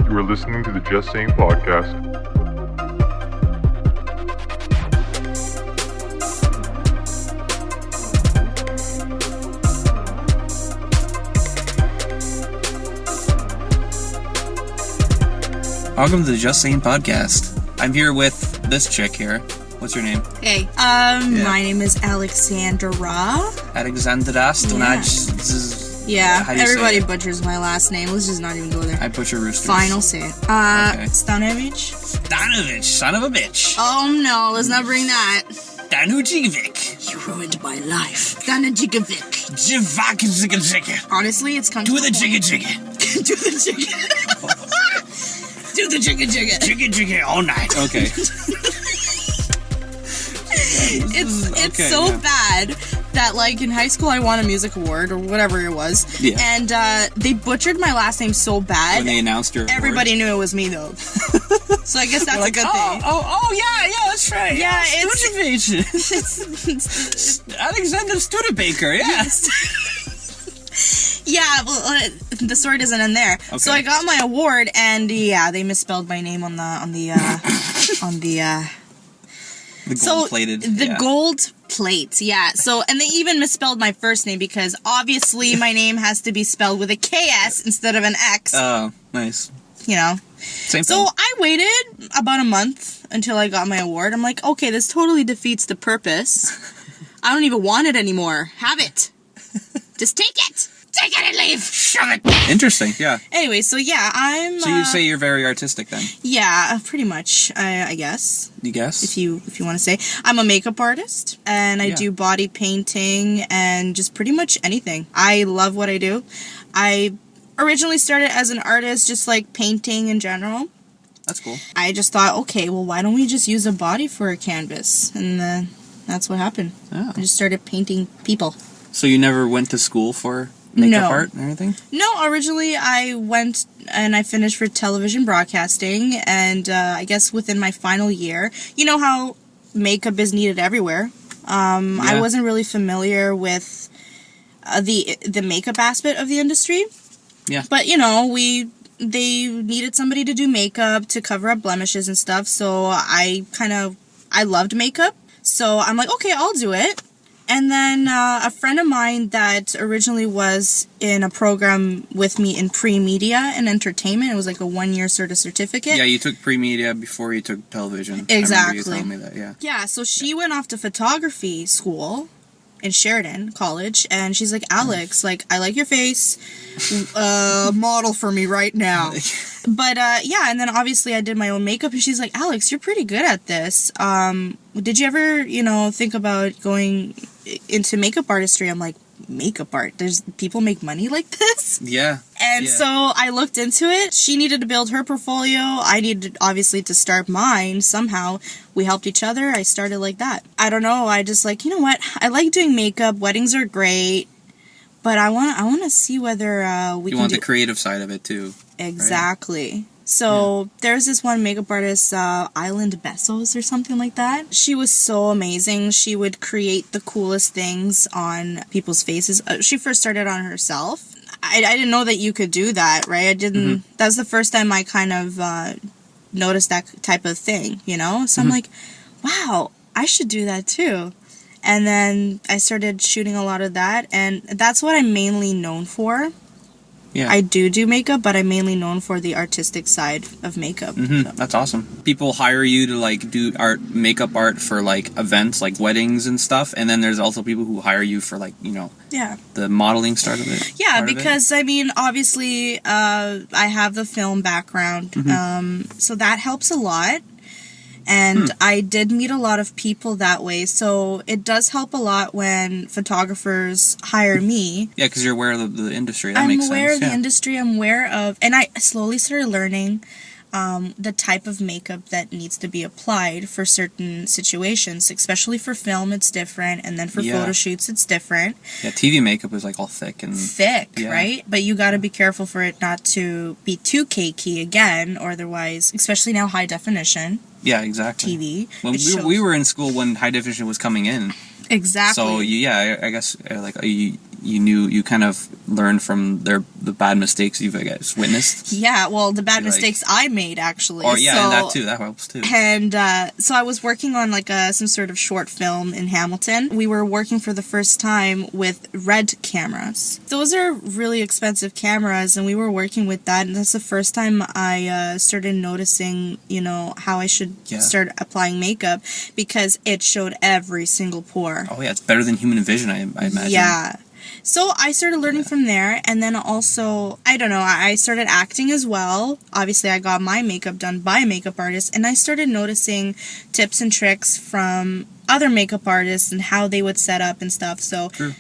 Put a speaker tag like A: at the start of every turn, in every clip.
A: You are listening to the Just Saying podcast.
B: Welcome to the Just Saying podcast. I'm here with this chick here. What's your name?
C: Hey, my name is Aleksandra.
B: Aleksandra Stanojevic.
C: Yeah,
B: how do you
C: everybody
B: say it?
C: Butchers my last name. Let's just not even go there.
B: I butcher roosters.
C: Fine, I'll say it.
B: Okay.
C: Stanojevic?
B: Stanojevic, son of a bitch.
C: Oh no, let's not bring that.
B: Stanojevic.
C: You ruined my life. Stanojevic.
B: Jivak zigga zigga.
C: Honestly, it's come to
B: Do the
C: a point.
B: jigga jigga.
C: Do the jigga. Do the jigga jigga.
B: Jigga jigga all night. Okay.
C: It's so bad that, like, in high school I won a music award or whatever it was.
B: Yeah.
C: And they butchered my last name so bad.
B: When they announced your award.
C: Everybody knew it was me, though. So I guess that's a good thing.
B: Oh, yeah, that's right.
C: Yeah,
B: Stanojevic.
C: it's
B: Alexander Studebaker, yes.
C: yeah, well, the story doesn't end there.
B: Okay.
C: So I got my award, and yeah, they misspelled my name on the
B: The gold-plated.
C: The gold plate, yeah. So, and they even misspelled my first name because obviously my name has to be spelled with a KS instead of an X.
B: Oh, nice.
C: You know.
B: Same
C: So
B: thing.
C: I waited about a month until I got my award. I'm like, okay, this totally defeats the purpose. I don't even want it anymore. Have it. Just take it. Take it and leave. Shove it.
B: Interesting, yeah.
C: Anyway, so yeah, I'm.
B: So you say you're very artistic then?
C: Yeah, pretty much. I guess.
B: You guess?
C: If you want to say, I'm a makeup artist and I do body painting and just pretty much anything. I love what I do. I originally started as an artist, just like painting in general.
B: That's cool.
C: I just thought, okay, well, why don't we just use a body for a canvas? And then that's what happened.
B: Oh.
C: I just started painting people.
B: So you never went to school for makeup
C: No.
B: art and everything?
C: No, originally I went and I finished for television broadcasting, and I guess within my final year, you know how makeup is needed everywhere. I wasn't really familiar with the makeup aspect of the industry.
B: Yeah.
C: But, you know, they needed somebody to do makeup to cover up blemishes and stuff, so I loved makeup. So I'm like, okay, I'll do it. And then a friend of mine that originally was in a program with me in pre-media and entertainment, it was like a 1-year sort of certificate.
B: Yeah, you took pre-media before you took television.
C: Exactly.
B: I remember you telling me that, yeah.
C: Yeah, so she went off to photography school in Sheridan College, and she's like, Alex, like, I like your face, model for me right now. But, yeah, and then obviously I did my own makeup, and she's like, Alex, you're pretty good at this. Did you ever, think about going into makeup artistry? I'm like, makeup art? There's people make money like this?
B: Yeah.
C: And so I looked into it. She needed to build her portfolio. I needed, obviously, to start mine somehow. We helped each other. I started like that. I don't know. I just like, you know what? I like doing makeup. Weddings are great. But I want to see whether we
B: You
C: can
B: want
C: do...
B: the creative side of it, too.
C: Exactly. Right? So there's this one makeup artist, Island Bessos or something like that. She was so amazing. She would create the coolest things on people's faces. She first started on herself. I didn't know that you could do that, right? I didn't. Mm-hmm. That's the first time I kind of noticed that type of thing, you know? So I'm like, wow, I should do that too. And then I started shooting a lot of that, and that's what I'm mainly known for. Yeah. I do makeup, but I'm mainly known for the artistic side of makeup.
B: Mm-hmm.
C: So.
B: That's awesome. People hire you to, like, do makeup art for, like, events, like weddings and stuff, and then there's also people who hire you for, like, the modeling start of it.
C: Yeah, because, I mean, obviously, I have the film background, so that helps a lot. And I did meet a lot of people that way, so it does help a lot when photographers hire me.
B: Yeah, because you're aware of the industry. That makes sense.
C: I'm aware of the industry. I'm aware of... And I slowly started learning the type of makeup that needs to be applied for certain situations. Especially for film, it's different. And then for photo shoots, it's different.
B: Yeah, TV makeup is, like, all thick.
C: Right? But you gotta be careful for it not to be too cakey again, or otherwise... Especially now, high definition.
B: Yeah, exactly.
C: TV.
B: When we were in school when high definition was coming in.
C: Exactly.
B: So, yeah, I guess, like, you you kind of learned from the bad mistakes you've, I guess, witnessed.
C: Yeah, well, the bad mistakes I made, actually.
B: Or, yeah, and that too. That helps, too.
C: And so I was working on, like, some sort of short film in Hamilton. We were working for the first time with Red cameras. Those are really expensive cameras, and we were working with that, and that's the first time I started noticing, you know, how I should start applying makeup, because it showed every single pore.
B: Oh, yeah, it's better than human vision, I imagine.
C: Yeah. So I started learning from there, and then also, I don't know, I started acting as well. Obviously, I got my makeup done by a makeup artist, and I started noticing tips and tricks from other makeup artists and how they would set up and stuff. So
B: True.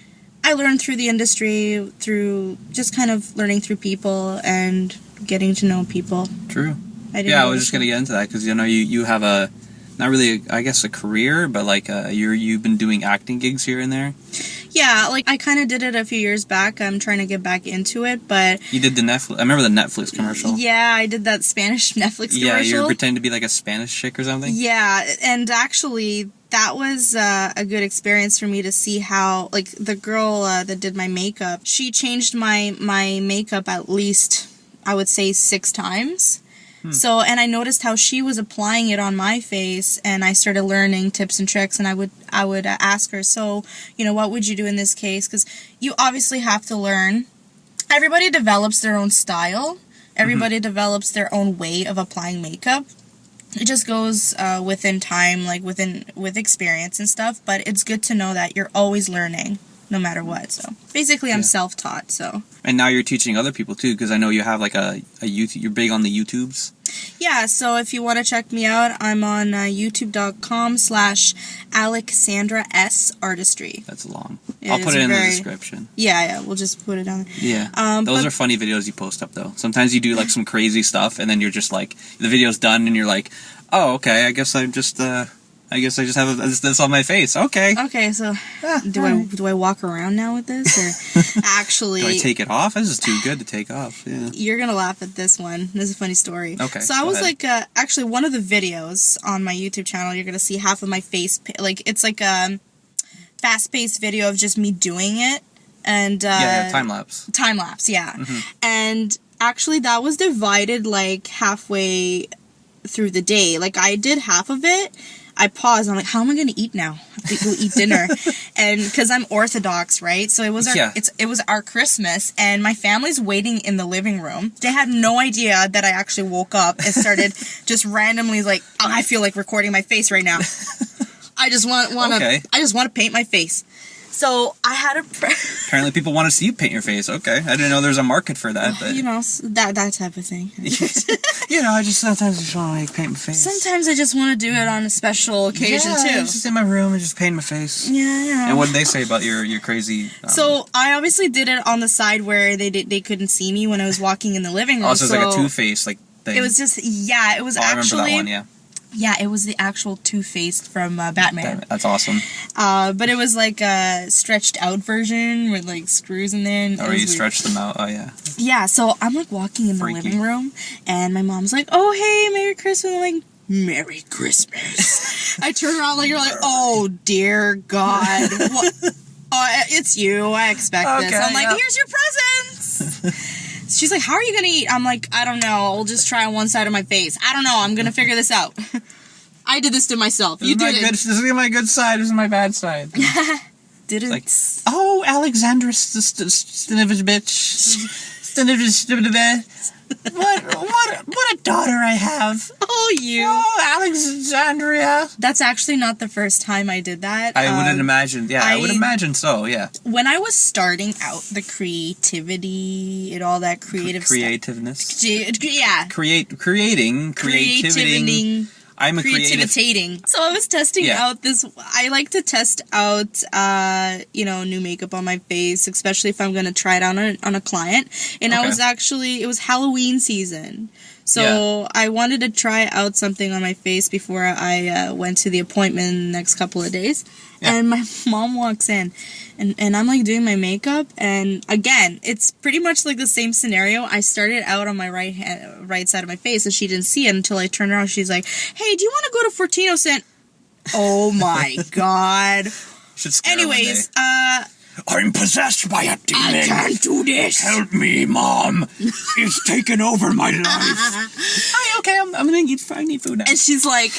C: I learned through the industry, through just kind of learning through people and getting to know people.
B: True. I was just going to get into that, because, you know, you have a, not really, I guess, a career, but, like, you've been doing acting gigs here and there.
C: Yeah, like, I kind of did it a few years back. I'm trying to get back into it, but...
B: You did the Netflix... I remember the Netflix commercial.
C: Yeah, I did that Spanish Netflix commercial.
B: Yeah, you were pretending to be, like, a Spanish chick or something?
C: Yeah, and actually, that was a good experience for me to see how, like, the girl that did my makeup, she changed my makeup at least, I would say, 6 times. So, and I noticed how she was applying it on my face, and I started learning tips and tricks, and I would ask her, so, you know, what would you do in this case? Because you obviously have to learn. Everybody develops their own style. Everybody develops their own way of applying makeup. It just goes within time, like with experience and stuff, but it's good to know that you're always learning, no matter what. So basically, I'm self-taught. So. And
B: now you're teaching other people too, because I know you have like a YouTube. You're big on the YouTubes.
C: Yeah, so if you want to check me out, I'm on youtube.com/Aleksandra S Artistry.
B: That's long. I'll put it in the description.
C: Yeah, we'll just put it down there.
B: Yeah, those are funny videos you post up though. Sometimes you do like some crazy stuff, and then you're just like, the video's done, and you're like, oh, okay, I guess I just have this on my face. Okay.
C: Okay, so do I walk around now with this, or actually?
B: Do I take it off? This is too good to take off. Yeah.
C: You're gonna laugh at this one. This is a funny story.
B: Okay.
C: So I was like, actually, one of the videos on my YouTube channel, you're gonna see half of my face. Like it's like a fast-paced video of just me doing it, and
B: time lapse.
C: Time lapse, yeah. And actually, that was divided like halfway through the day. Like I did half of it. I paused. I'm like, how am I going to eat now? I have to go eat dinner. And because I'm Orthodox, right? So it was it was our Christmas, and my family's waiting in the living room. They had no idea that I actually woke up and started just randomly like, oh, I feel like recording my face right now. I just want to paint my face. So I had
B: Apparently people want to see you paint your face. Okay. I didn't know there's a market for that. But...
C: You know, that type of thing.
B: You know, I just sometimes just want to like paint my face.
C: Sometimes I just want to do it on a special occasion too.
B: Just in my room and just paint my face.
C: Yeah.
B: And what did they say about your crazy...
C: So I obviously did it on the side where they couldn't see me when I was walking in the living room.
B: Oh, so it was like a Two-Face like thing.
C: It was just, it was actually...
B: I remember that one, yeah.
C: Yeah, it was the actual Two-Face from Batman.
B: That's awesome.
C: But it was like a stretched out version with like screws in there. And
B: you stretched them out. Oh, yeah.
C: Yeah, so I'm like walking in the living room, and my mom's like, oh, hey, Merry Christmas. I'm like, Merry Christmas. I turn around like, you're like, oh, dear God. What? It's you. I expect this. I'm like, here's your presents. She's like, how are you going to eat? I'm like, I don't know. I'll just try on one side of my face. I don't know. I'm going to figure this out. I did this to myself. You did it.
B: This is my good side. This is my bad side.
C: Didn't.
B: Like, oh, Alekandra Stanojevic. What a daughter I have.
C: Oh, you.
B: Oh, Aleksandra.
C: That's actually not the first time I did that.
B: I wouldn't imagine. Yeah, I would imagine so, yeah.
C: When I was starting out, the creativity and all that
B: creativeness.
C: Yeah.
B: Creativity. I'm a creative.
C: So I was testing out this. I like to test out, new makeup on my face, especially if I'm going to try it on a client. And it was Halloween season. So I wanted to try out something on my face before I went to the appointment in the next couple of days. Yeah. And my mom walks in, and I'm like doing my makeup, and again, it's pretty much like the same scenario. I started out on my right side of my face, and she didn't see it until I turned around. She's like, "Hey, do you want to go to Fortino Cent?" Oh my God.
B: Should scare Anyways, I'm possessed by a demon.
C: I can't do this.
B: Help me, Mom. It's taken over my life. Hi, okay, I'm gonna I need food now.
C: And she's like,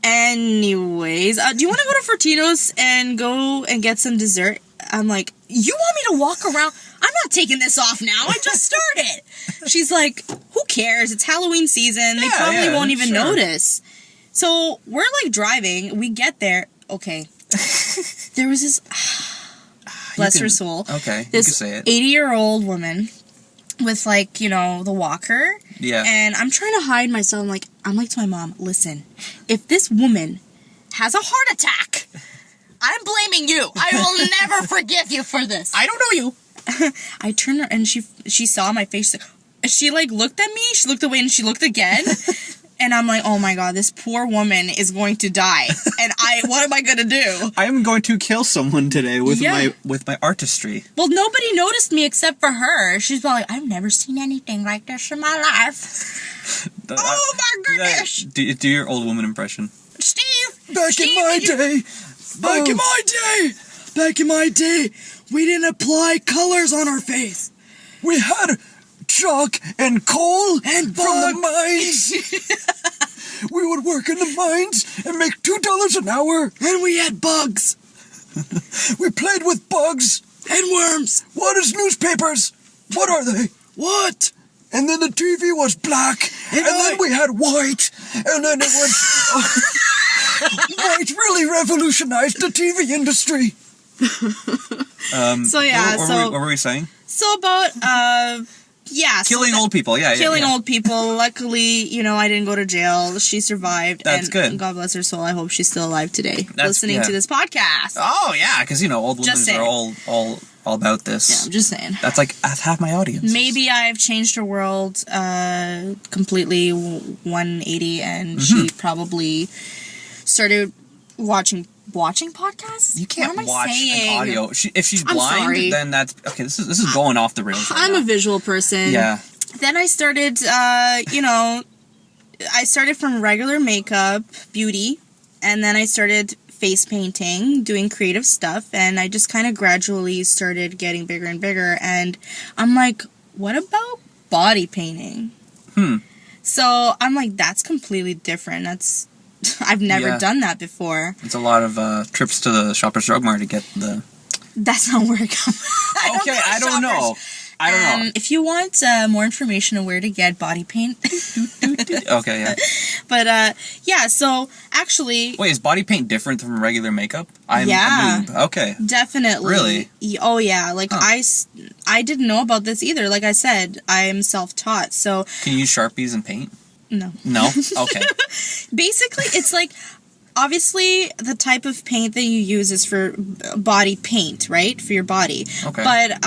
C: anyways, do you want to go to Fortino's and go and get some dessert? I'm like, you want me to walk around? I'm not taking this off now. I just started. She's like, who cares? It's Halloween season. They probably won't even notice. So we're like driving. We get there. Okay. There was this, bless her soul.
B: Okay,
C: this
B: you can say it.
C: 80-year-old woman with like, you know, the walker.
B: Yeah.
C: And I'm trying to hide myself. I'm like to my mom, listen, if this woman has a heart attack, I'm blaming you. I will never forgive you for this.
B: I don't know you.
C: I turned her and she saw my face. She like looked at me. She looked away and she looked again. And I'm like, oh my god, this poor woman is going to die. And what am I gonna do?
B: I am going to kill someone today with
C: Yeah.
B: my artistry.
C: Well, nobody noticed me except for her. She's like, I've never seen anything like this in my life. Oh my goodness!
B: Do your old woman impression.
C: Steve!
D: Back in my day, we didn't apply colors on our face. We had chalk and coal and from the mines. We would work in the mines and make $2 an hour. And we had bugs. We played with bugs and worms. What is newspapers? What are they? What? And then the TV was black. And then we had white. And then it was... white really revolutionized the TV industry.
C: So yeah,
B: what were we saying?
C: So about
B: Killing old people,
C: killing old people. Luckily, you know, I didn't go to jail. She survived.
B: That's good.
C: And God bless her soul. I hope she's still alive today,
B: That's-
C: listening to this podcast.
B: Oh yeah, because you know old women
C: Just saying.
B: are all about this.
C: Yeah, I'm just saying.
B: That's half my audience.
C: Maybe I've changed her world completely 180, and she probably started watching podcasts.
B: You can't
C: What am I
B: watch
C: saying?
B: an audio. If she's
C: I'm
B: blind,
C: sorry.
B: then that's okay. This is going off the rails. Right
C: I'm
B: now.
C: a visual person.
B: Yeah.
C: Then I started, I started from regular makeup, beauty, and then I started face painting, doing creative stuff, and I just kind of gradually started getting bigger and bigger, and I'm like, what about body painting? So I'm like, that's completely different. I've never done that before.
B: It's a lot of trips to the Shoppers Drug Mart to get the...
C: That's not where it comes.
B: Okay, I don't know. I don't know.
C: If you want more information on where to get body paint,
B: Okay, yeah.
C: but so actually,
B: Wait, is body paint different from regular makeup? I'm
C: Yeah.
B: a noob. Okay.
C: definitely.
B: Really?
C: Oh yeah. Like I didn't know about this either. Like I said, I'm self-taught, so
B: Can you use Sharpies and paint?
C: no.
B: No? Okay.
C: Basically, it's like, obviously, the type of paint that you use is for body paint, right? For your body.
B: Okay.
C: But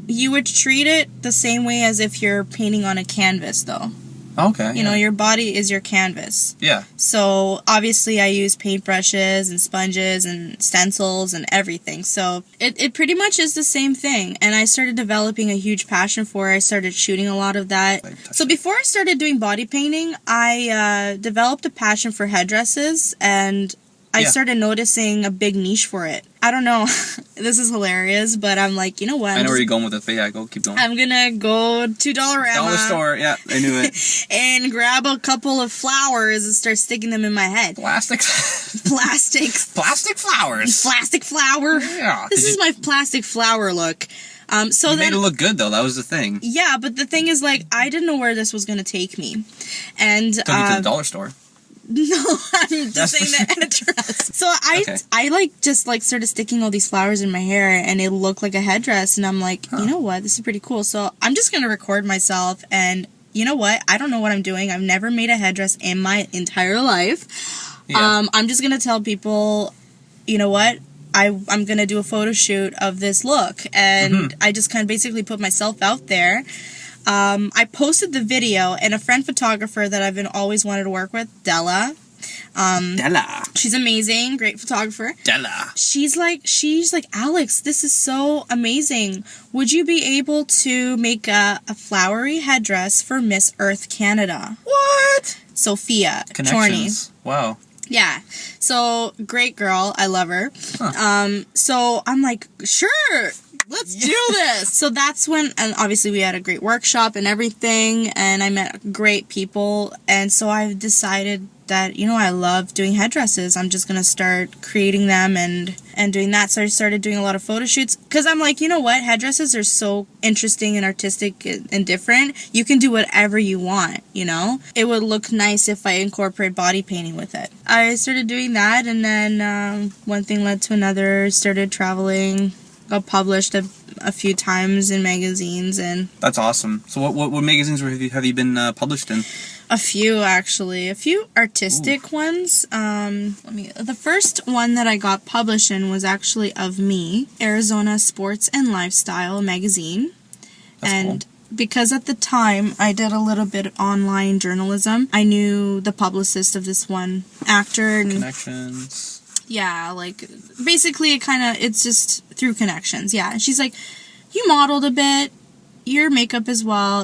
C: you would treat it the same way as if you're painting on a canvas, though.
B: Okay.
C: You know, your body is your canvas.
B: Yeah.
C: So, obviously, I use paintbrushes and sponges and stencils and everything. So, it pretty much is the same thing. And I started developing a huge passion for it. I started shooting a lot of that. So, before I started doing body painting, I developed a passion for headdresses, and I started noticing a big niche for it. I don't know. This is hilarious, but I'm like, you know what?
B: I know where you're going with it, but yeah, keep going.
C: I'm gonna go $2
B: Dollar store, yeah, I knew it.
C: and grab a couple of flowers and start sticking them in my head.
B: Plastic
C: Plastic
B: flowers.
C: plastic flower.
B: Yeah.
C: This is my plastic flower look. So
B: You
C: then
B: made it look good though. That was the thing.
C: yeah, but the thing is, like, I didn't know where this was gonna take me, and
B: Took you to the dollar store.
C: no, I'm just saying the address. So I like just like started sticking all these flowers in my hair, and it looked like a headdress, and I'm like, you know what, this is pretty cool. So I'm just gonna record myself, and you know what, I don't know what I'm doing. I've never made a headdress in my entire life.
B: Yeah.
C: I'm just gonna tell people, you know what, I'm gonna do a photo shoot of this look, and I just kind of basically put myself out there. I posted the video, and a friend photographer that I've always wanted to work with, Della.
B: Della.
C: She's amazing, great photographer.
B: Della.
C: She's like, Alex, this is so amazing. Would you be able to make a flowery headdress for Miss Earth Canada?
B: What?
C: Sophia Chorney.
B: Connections. Wow.
C: Yeah. So, great girl. I love her.
B: Huh.
C: So I'm like, sure, let's do this. So that's when, and obviously we had a great workshop and everything, and I met great people. And so I've decided that, I love doing headdresses. I'm just going to start creating them and doing that. So I started doing a lot of photo shoots because I'm like, you know what? Headdresses are so interesting and artistic and different. You can do whatever you want, It would look nice if I incorporate body painting with it. I started doing that, and then one thing led to another, started traveling, got published a few times in magazines. And
B: That's awesome. So what magazines have you been published in?
C: a few, actually. A few artistic ones. The first one that I got published in was actually Of Me, Arizona Sports and Lifestyle magazine.
B: That's
C: and
B: cool.
C: Because at the time I did a little bit of online journalism, I knew the publicist of this one actor. And
B: Connections.
C: yeah, like, basically it's just through connections. Yeah, and she's like, you modeled a bit, you do makeup as well,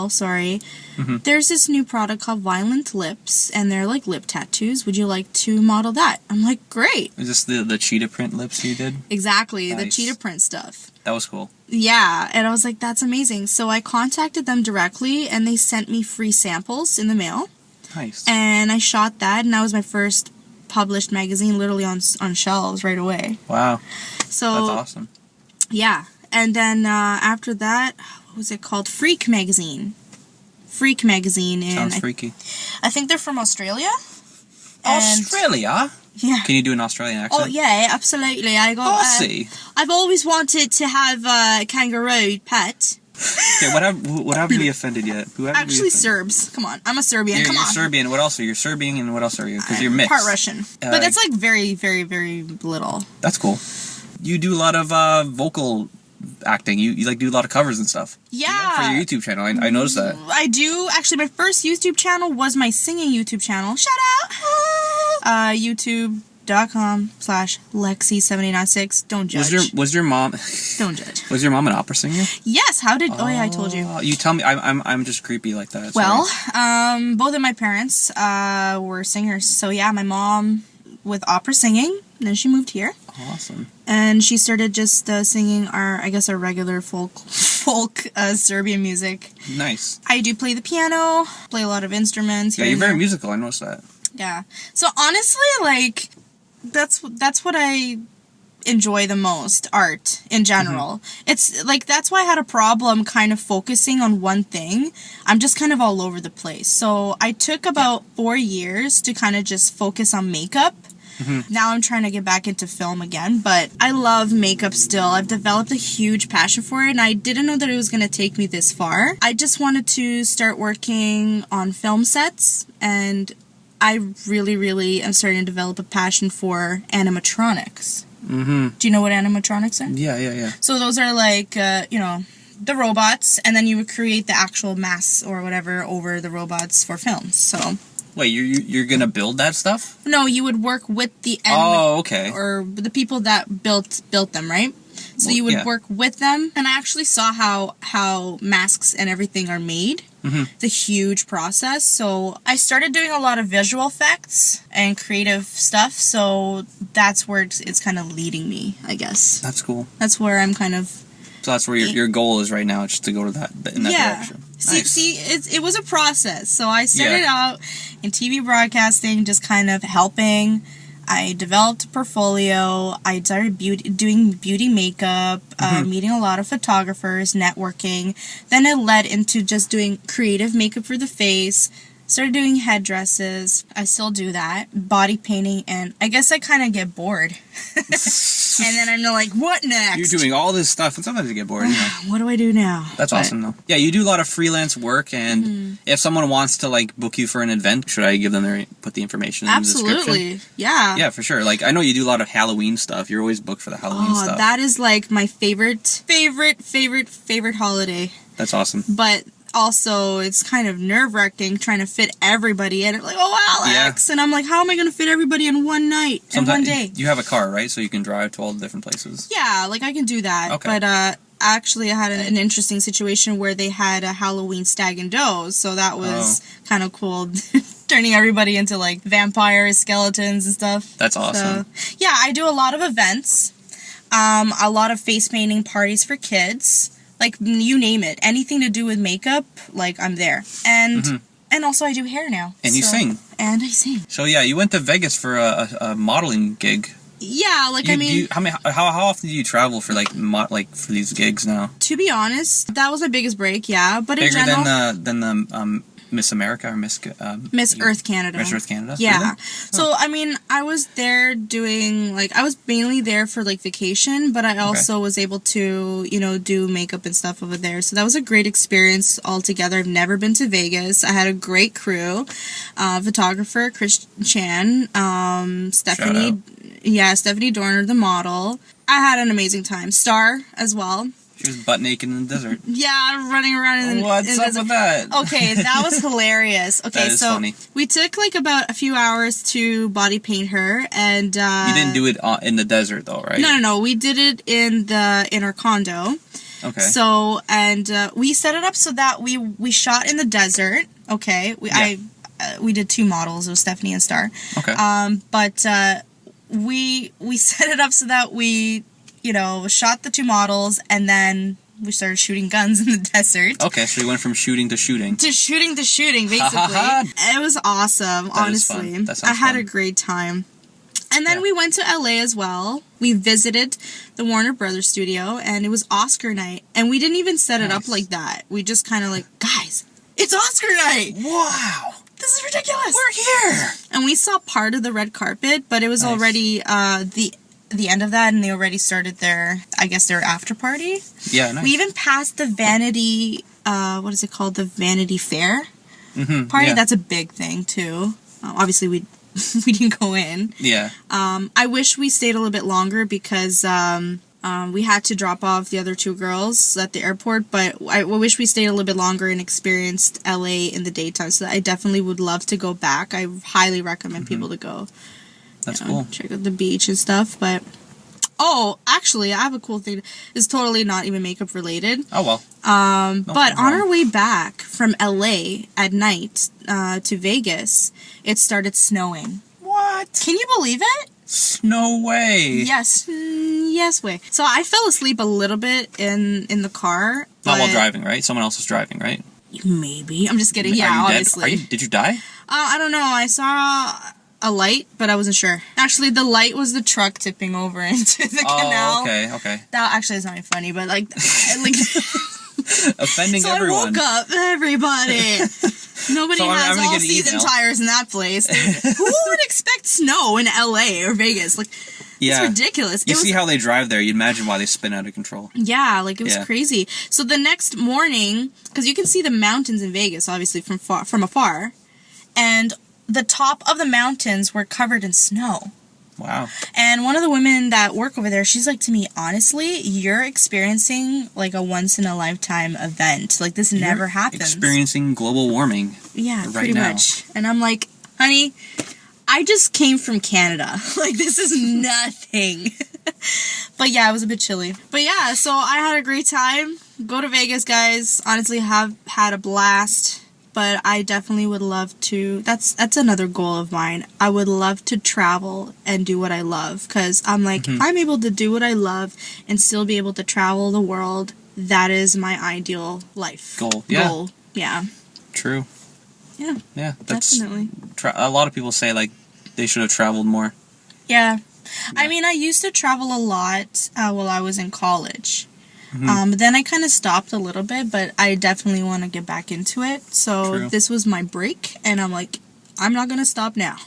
C: sorry.
B: Mm-hmm.
C: There's this new product called Violent Lips, and they're like lip tattoos. Would you like to model that? I'm like, great.
B: Is this the cheetah print lips you did?
C: Exactly, the
B: Nice.
C: cheetah print stuff.
B: That was cool.
C: Yeah, and I was like, that's amazing. So I contacted them directly, and they sent me free samples in the mail.
B: Nice.
C: And I shot that, and that was my first published magazine, literally on shelves right away.
B: Wow.
C: So
B: That's awesome.
C: yeah, and then after that, what was it called? Freak magazine. And
B: Sounds freaky.
C: I think they're from Australia. And-
B: Australia?
C: Yeah.
B: Can you do an Australian accent?
C: Oh yeah, absolutely.
B: Aussie.
C: I've always wanted to have a kangaroo pet.
B: Okay, what have we offended yet? Who have we
C: Actually,
B: offended?
C: Serbs. Come on, I'm a Serbian.
B: You're
C: Come on.
B: Serbian. What else are you? You're Serbian, and what else are you? Because you're mixed.
C: Part Russian, but that's like very, very, very little.
B: That's cool. You do a lot of vocal acting. You like do a lot of covers and stuff.
C: Yeah.
B: For your YouTube channel, I noticed that.
C: I do. Actually, my first YouTube channel was my singing YouTube channel. Shout out! YouTube.com/Lexi796. Don't judge.
B: Was your mom?
C: Don't judge.
B: Was your mom an opera singer?
C: Yes. How did? Oh yeah, I told you.
B: You tell me. I'm just creepy like that. Sorry.
C: Well, both of my parents were singers. So yeah, my mom with opera singing. Then she moved here.
B: Awesome.
C: And she started just singing our regular folk Serbian music.
B: Nice.
C: I do play the piano, play a lot of instruments.
B: Yeah,
C: here
B: you're
C: and
B: very
C: there.
B: musical. I noticed that.
C: Yeah. So honestly, like, that's what I enjoy the most, art in general. It's like, that's why I had a problem kind of focusing on one thing. I'm just kind of all over the place. So I took about 4 years to kind of just focus on makeup. Now I'm trying to get back into film again, but I love makeup still. I've developed a huge passion for it, and I didn't know that it was going to take me this far. I just wanted to start working on film sets, and I really, really am starting to develop a passion for animatronics.
B: Mm-hmm.
C: Do you know what animatronics are?
B: Yeah.
C: So those are like, the robots, and then you would create the actual masks or whatever over the robots for films. So...
B: Wait, you're gonna build that stuff?
C: No, you would work with the
B: Oh, okay.
C: or the people that built them, right? So you would work with them, and I actually saw how masks and everything are made. It's a huge process. So I started doing a lot of visual effects and creative stuff. So that's where it's kind of leading me, I guess.
B: That's cool.
C: That's where I'm kind of.
B: So that's where your goal is right now, just to go to that direction. Nice.
C: See, it was a process. So I started out in TV broadcasting, just kind of helping. I developed a portfolio. I started doing beauty makeup, meeting a lot of photographers, networking. Then it led into just doing creative makeup for the face. Started doing headdresses. I still do that. Body painting, and I guess I kind of get bored. And then I'm like, what next?
B: You're doing all this stuff, and sometimes you get bored.
C: What do I do now?
B: That's awesome, though. Yeah, you do a lot of freelance work, and if someone wants to like book you for an event, should I give them put the information in the description?
C: Absolutely, yeah.
B: Yeah, for sure. Like I know you do a lot of Halloween stuff. You're always booked for the Halloween stuff.
C: That is like my favorite holiday.
B: That's awesome.
C: But also, it's kind of nerve-wracking trying to fit everybody in. Like, oh, Alex! Yeah. And I'm like, how am I going to fit everybody in one night, in one day?
B: You have a car, right? So you can drive to all the different places?
C: Yeah, like I can do that.
B: Okay.
C: But actually, I had an interesting situation where they had a Halloween stag and doe, so that was kind of cool. turning everybody into like vampires, skeletons, and stuff.
B: That's awesome.
C: So, yeah, I do a lot of events, a lot of face painting parties for kids, like you name it, anything to do with makeup, like I'm there, and also I do hair now.
B: And you sing.
C: And I sing.
B: So yeah, you went to Vegas for a modeling gig.
C: Yeah, like
B: how often do you travel for like for these gigs now?
C: To be honest, that was my biggest break. Yeah, but
B: bigger
C: in general,
B: than the Miss America or Miss
C: Earth Canada.
B: Miss Earth Canada.
C: Yeah.
B: Really?
C: So I mean, I was there doing I was mainly there for like vacation, but I also was able to do makeup and stuff over there. So that was a great experience altogether. I've never been to Vegas. I had a great crew, photographer Chris Chan, Stephanie. Yeah, Stephanie Dorner, the model. I had an amazing time. Star as well.
B: She was butt naked in the desert.
C: Yeah, running around in the
B: What's up with that?
C: Okay, that was hilarious. Okay,
B: that is
C: so
B: funny.
C: We took like about a few hours to body paint her, and
B: you didn't do it in the desert though, right?
C: No. We did it in our condo.
B: Okay.
C: So we set it up so that we shot in the desert. Okay, we did 2 models. It was Stephanie and Star.
B: Okay.
C: But we set it up so that we shot the 2 models, and then we started shooting guns in the desert.
B: Okay, so you went from shooting to shooting.
C: To shooting, basically. It was awesome, honestly. I had a great time. And then we went to LA as well. We visited the Warner Brothers studio, and it was Oscar night. And we didn't even set it up like that. We just kind of guys, it's Oscar night!
B: Wow!
C: This is ridiculous!
B: We're here!
C: And we saw part of the red carpet, but it was already the end of that, and they already started their after party.
B: Yeah, nice.
C: We even passed the Vanity, what is it called? The Vanity Fair party. Yeah. That's a big thing, too. Obviously, we didn't go in.
B: Yeah.
C: I wish we stayed a little bit longer because we had to drop off the other 2 girls at the airport, but I wish we stayed a little bit longer and experienced LA in the daytime, so I definitely would love to go back. I highly recommend people to go.
B: That's cool.
C: Check out the beach and stuff, but... Oh, actually, I have a cool thing. It's totally not even makeup related.
B: Oh, well.
C: But on our way back from LA at night to Vegas, it started snowing.
B: What?
C: Can you believe it?
B: No way.
C: Yes way. So I fell asleep a little bit in the car.
B: Not while driving, right? Someone else was driving, right?
C: Maybe. I'm just kidding.
B: Are
C: Yeah,
B: you
C: obviously.
B: Did you die?
C: I don't know. I saw a light, but I wasn't sure. Actually, the light was the truck tipping over into the canal.
B: Okay.
C: That actually is not even funny, but
B: offending
C: so
B: everyone.
C: So I woke up, everybody. Nobody has all season tires in that place. Who would expect snow in LA or Vegas? It's ridiculous.
B: You see how they drive there, you'd imagine why they spin out of control.
C: Yeah, it was crazy. So the next morning, because you can see the mountains in Vegas, obviously, from afar, and the top of the mountains were covered in snow.
B: Wow.
C: And one of the women that work over there, she's like to me, honestly, you're experiencing a once-in-a-lifetime event. This never happens.
B: Experiencing global warming.
C: Yeah, pretty much. And I'm like, honey, I just came from Canada. This is nothing. But yeah, it was a bit chilly. But yeah, so I had a great time. Go to Vegas, guys. Honestly, have had a blast. But I definitely would love to, that's another goal of mine. I would love to travel and do what I love. Because I'm I'm able to do what I love and still be able to travel the world. That is my ideal life.
B: Goal. Yeah.
C: Yeah.
B: True.
C: Yeah.
B: Yeah.
C: Definitely.
B: A lot of people say, they should have traveled more.
C: Yeah. I mean, I used to travel a lot while I was in college. But then I kind of stopped a little bit, but I definitely want to get back into it. So This was my break, and I'm like, I'm not going to stop now.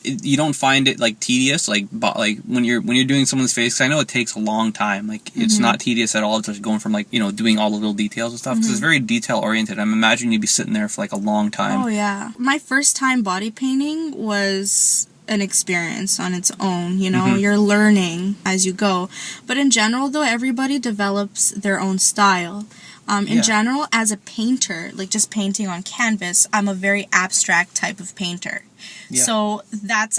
B: You don't find it tedious, when you're doing someone's face? 'Cause I know it takes a long time. It's not tedious at all. It's just going from doing all the little details and stuff. Because it's very detail oriented. I'm imagining you'd be sitting there for a long time.
C: Oh yeah, my first time body painting was an experience on its own. You're learning as you go. But in general, though, everybody develops their own style. In general, as a painter, just painting on canvas, I'm a very abstract type of painter. Yeah. So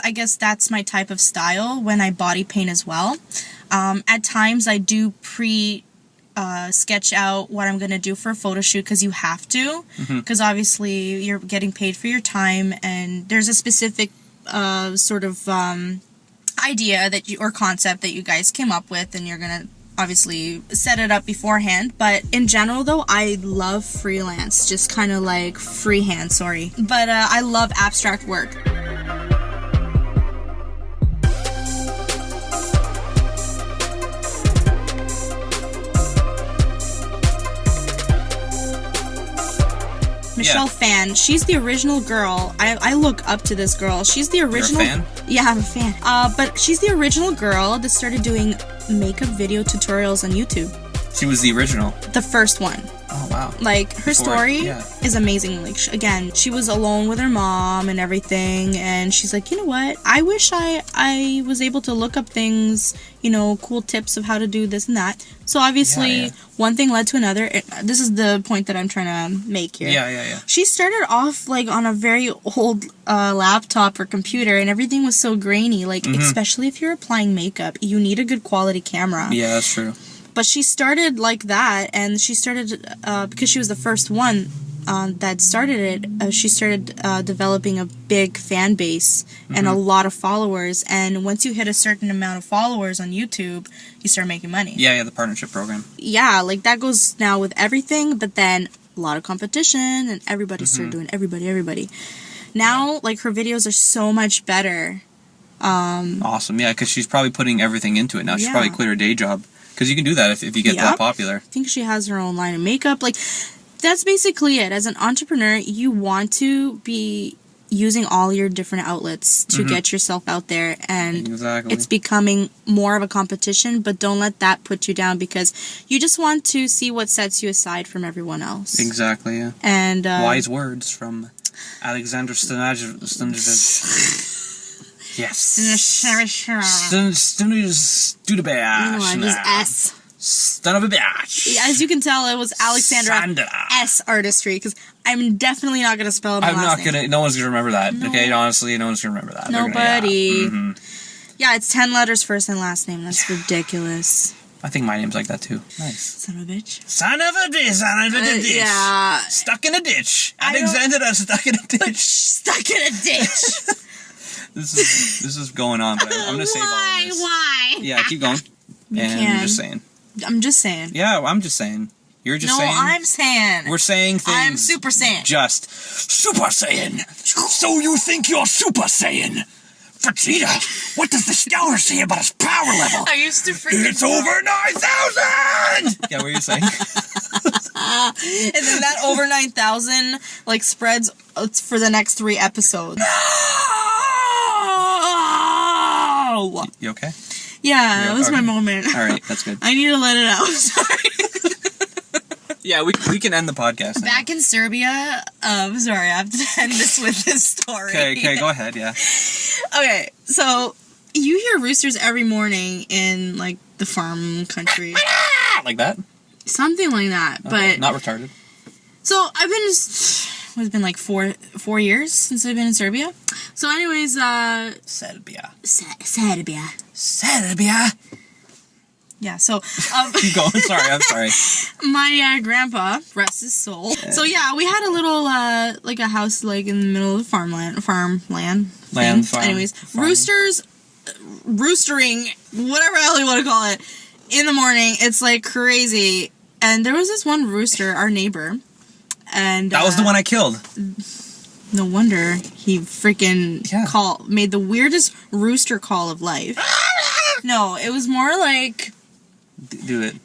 C: I guess that's my type of style when I body paint as well. At times I do sketch out what I'm gonna do for a photo shoot, because you have to, because obviously you're getting paid for your time, and there's a specific sort of idea that or concept that you guys came up with, and you're gonna obviously set it up beforehand. But in general though, I love freelance, just kind of like freehand, but I love abstract work. Michelle Phan, she's the original girl. I look up to this girl. She's the original.
B: You're a fan?
C: Yeah, I'm a fan. But she's the original girl that started doing makeup video tutorials on YouTube.
B: She was the original.
C: The first one.
B: Oh, wow.
C: Like, her story is amazing. Like, again, she was alone with her mom and everything, and she's like, you know what? I wish I was able to look up things, you know, cool tips of how to do this and that. So, obviously, one thing led to another. This is the point that I'm trying to make here.
B: Yeah.
C: She started off, like, on a very old laptop or computer, and everything was so grainy. Like, especially if you're applying makeup, you need a good quality camera.
B: Yeah, that's true.
C: But she started like that, and she started, because she was the first one that started it, she started developing a big fan base and a lot of followers. And once you hit a certain amount of followers on YouTube, you start making money.
B: Yeah, the partnership program.
C: Yeah, like that goes now with everything, but then a lot of competition, and everybody started doing everybody. Now, like, her videos are so much better.
B: Awesome, yeah, because she's probably putting everything into it now. She's probably quit her day job. Because you can do that if you get that popular.
C: I think she has her own line of makeup. Like, that's basically it. As an entrepreneur, you want to be using all your different outlets to get yourself out there. And it's becoming more of a competition, but don't let that put you down, because you just want to see what sets you aside from everyone else.
B: Exactly, yeah.
C: And
B: wise words from Alekandra Stanojevic. Yes.
C: S.
B: Son of a bitch.
C: As you can tell, it was Aleksandra S. Artistry, because I'm definitely not going to spell my last name.
B: No one's going to remember that. No. Okay, honestly, no one's going to remember that.
C: Nobody. Yeah, it's 10 letters first and last name. That's ridiculous.
B: I think my name's like that too. Nice.
C: Son of a bitch.
B: Son of a ditch.
C: Yeah.
B: Stuck in a ditch. Alexandra stuck in a ditch.
C: Stuck in a ditch.
B: This is going on, but I'm gonna save all of this.
C: Why?
B: Yeah, keep going.
C: I'm
B: just saying.
C: I'm just saying.
B: Yeah, I'm just saying. You're just saying.
C: No, I'm saying.
B: We're saying things.
C: I'm Super Saiyan.
B: Just Super Saiyan. So you think you're Super Saiyan? Vegeta, what does the scouter say about his power level?
C: I used to freaking.
B: It's over 9,000. Yeah, what are you saying?
C: And then that over 9,000 like spreads for the next 3 episodes. No!
B: You okay?
C: Yeah, that was my moment.
B: All right, that's good.
C: I need to let it out. Sorry.
B: Yeah, we can end the podcast now.
C: Back in Serbia, sorry, I have to end this with this story.
B: Okay, go ahead, yeah.
C: Okay, so you hear roosters every morning in, like, the farm country.
B: Like that?
C: Something like that,
B: okay,
C: but...
B: Not retarded.
C: So, I've been... It's been, like, 4 years since I've been in Serbia. So, anyways,
B: Serbia.
C: Serbia. Yeah, so...
B: Keep going, I'm sorry.
C: My grandpa, rest his soul. So, yeah, we had a little, like, a house, like, in the middle of farmland. Anyways,
B: farm.
C: Roosters, roostering, whatever the hell you want to call it, in the morning, it's, like, crazy. And there was this one rooster, our neighbor, and...
B: That was the one I killed.
C: No wonder he freaking made the weirdest rooster call of life. No, it was more like...
B: Do it.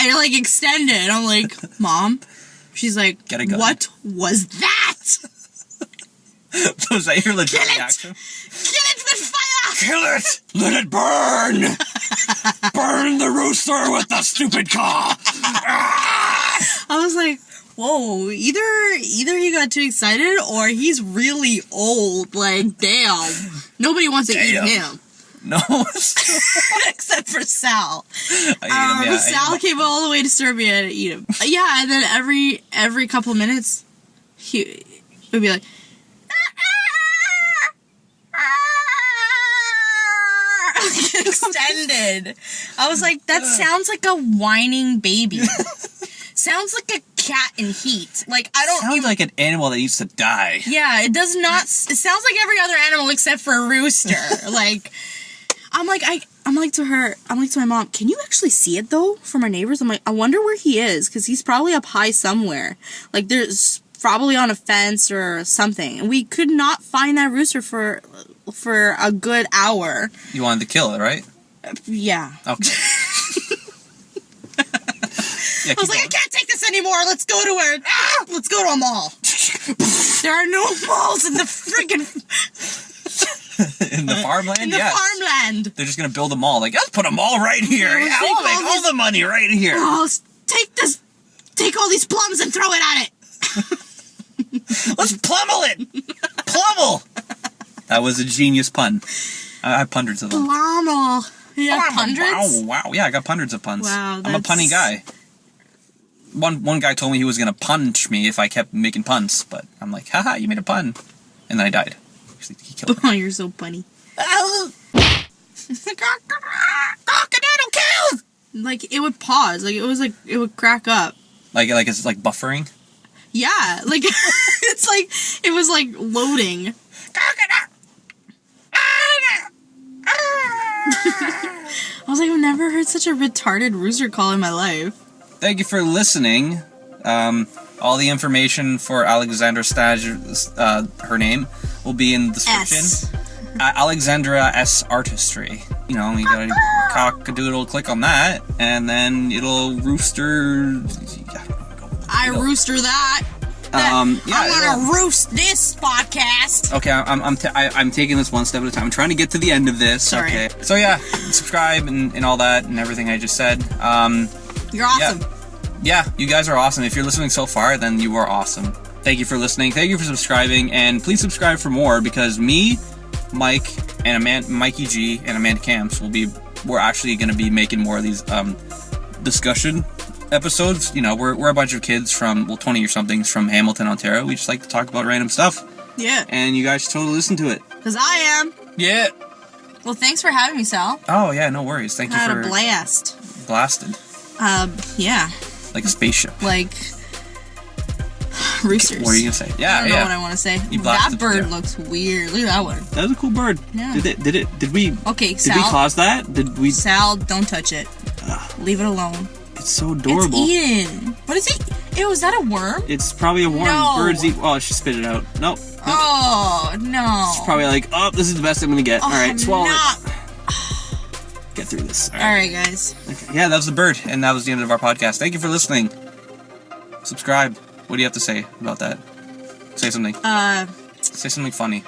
C: And it, like, extended. I'm like, Mom? She's like, what was that?
B: Was that your legit reaction?
C: Kill it with fire!
D: Kill it! Let it burn! Burn the rooster with the stupid caw!
C: I was like, whoa, either he got too excited or he's really old. Like, damn. Nobody wants to eat him.
B: No.
C: Except for Sal.
B: I ate him,
C: Sal came all the way to Serbia to eat him. Yeah, and then every couple of minutes, he would be like... extended. I was like, that sounds like a whining baby. Sounds like a cat in heat. Like, I don't...
B: Sounds like an animal that needs to die.
C: Yeah, it does not... It sounds like every other animal except for a rooster. Like, I'm like to my mom, can you actually see it, though, from our neighbors? I'm like, I wonder where he is, because he's probably up high somewhere. Like, there's probably on a fence or something. And we could not find that rooster for a good hour.
B: You wanted to kill it, right?
C: Yeah.
B: Okay.
C: I was like, I can't take this anymore. Let's go to a mall. There are no malls in the freaking...
B: In the farmland?
C: In the farmland.
B: They're just going to build a mall. Like, let's put a mall right here. Yeah, we'll make all the money right here.
C: Oh, take all these plums and throw it at it.
B: Let's pummel it. Plummel. That was a genius pun. I have hundreds of them.
C: Plummel. You have hundreds?
B: Wow. Yeah, I got hundreds of puns.
C: Wow,
B: I'm a punny guy. One guy told me he was going to punch me if I kept making puns, but I'm like, haha, you made a pun. And then I died. He killed me.
C: Oh, you're so funny. Cock-a-doodle kill! Like, it would pause. Like, it would crack up.
B: Like it's like buffering?
C: Yeah, like, it's like, it was like loading. I was like, I've never heard such a retarded rooster call in my life.
B: Thank you for listening. All the information for Alekandra Stanojevic, her name, will be in the description. Aleksandra S Artistry. You know, you gotta cock-a-doodle, click on that, and then it'll rooster...
C: I rooster that. I'm gonna roost this podcast.
B: Okay, I'm taking this one step at a time. I'm trying to get to the end of this.
C: Sorry.
B: Okay. So yeah, subscribe and all that and everything I just said.
C: You're awesome.
B: Yeah, you guys are awesome. If you're listening so far, then you are awesome. Thank you for listening. Thank you for subscribing, and please subscribe for more because me, Mike, and Mikey G and Amanda Camps we're actually going to be making more of these discussion episodes. You know, we're a bunch of kids from 20 or somethings from Hamilton, Ontario. We just like to talk about random stuff.
C: Yeah.
B: And you guys should totally listen to it.
C: Because I am.
B: Yeah.
C: Well, thanks for having me, Sal.
B: Oh yeah, no worries. Thank you for...
C: I had a blast.
B: Blasted.
C: Yeah.
B: Like a spaceship.
C: Like roosters.
B: What are you gonna say? Yeah,
C: I don't know what I want to say. That bird looks weird. Look at that one.
B: That was a cool bird.
C: Yeah.
B: Did we?
C: Okay,
B: Did
C: Sal.
B: we cause that? Did we?
C: Sal, don't touch it. Leave it alone.
B: It's so adorable.
C: It's eaten. What is it? Ew, is that a worm?
B: It's probably a worm.
C: No.
B: Birds eat. Oh, she spit it out. Nope.
C: Oh no.
B: She's probably like, oh, this is the best I'm gonna get.
C: Oh,
B: All right, swallow it.
C: it.
B: Get through this.
C: All right, guys.
B: Okay. Yeah, that was the bird, and that was the end of our podcast. Thank you for listening. Subscribe. What do you have to say about that? Say something. Say something funny.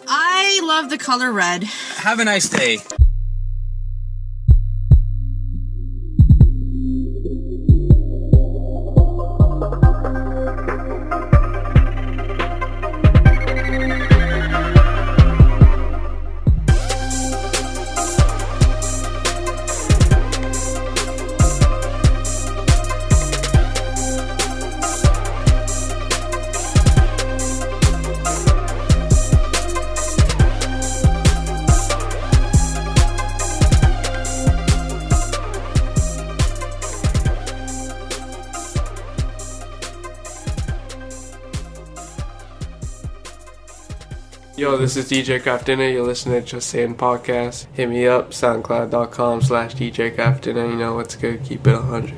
C: I love the color red.
B: Have a nice day.
E: Yo, this is DJ Craft Dinner. You're listening to Just Sayin Podcast. Hit me up, soundcloud.com/DJ Craft Dinner. You know what's good. Keep it 100.